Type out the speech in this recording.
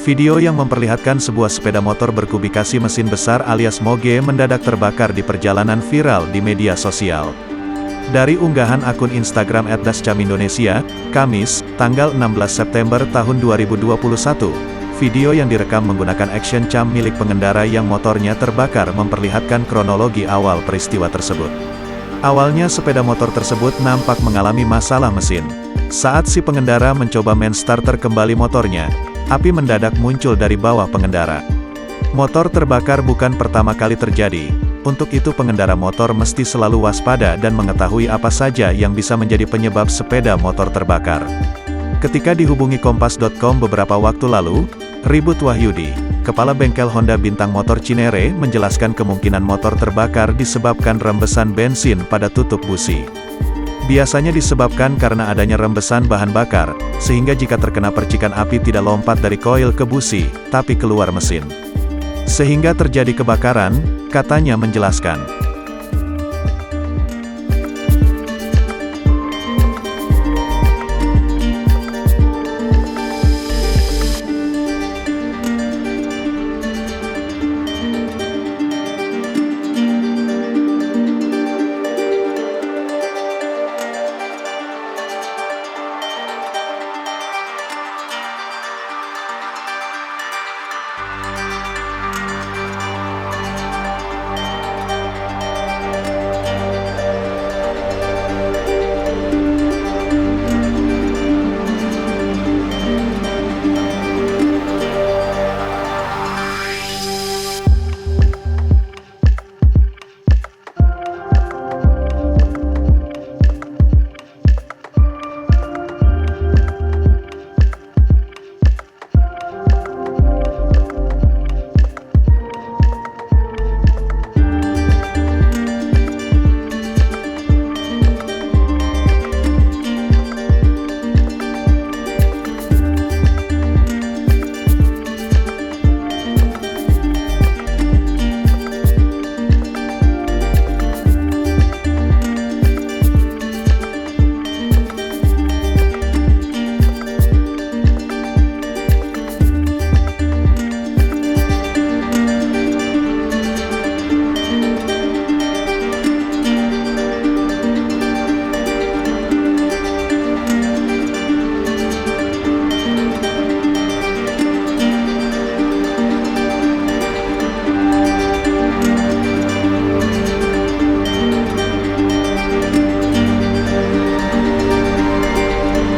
Video yang memperlihatkan sebuah sepeda motor berkubikasi mesin besar alias moge mendadak terbakar di perjalanan viral di media sosial. Dari unggahan akun Instagram @dascam_indonesia, Kamis, tanggal 16 September tahun 2021, video yang direkam menggunakan action cam milik pengendara yang motornya terbakar memperlihatkan kronologi awal peristiwa tersebut. Awalnya sepeda motor tersebut nampak mengalami masalah mesin. Saat si pengendara mencoba main starter kembali motornya, api mendadak muncul dari bawah pengendara. Motor terbakar bukan pertama kali terjadi, untuk itu pengendara motor mesti selalu waspada dan mengetahui apa saja yang bisa menjadi penyebab sepeda motor terbakar. Ketika dihubungi Kompas.com beberapa waktu lalu, Ribut Wahyudi, Kepala Bengkel Honda Bintang Motor Cinere, menjelaskan kemungkinan motor terbakar disebabkan rembesan bensin pada tutup busi. Biasanya disebabkan karena adanya rembesan bahan bakar, sehingga jika terkena percikan api tidak lompat dari koil ke busi, tapi keluar mesin. Sehingga terjadi kebakaran, katanya menjelaskan.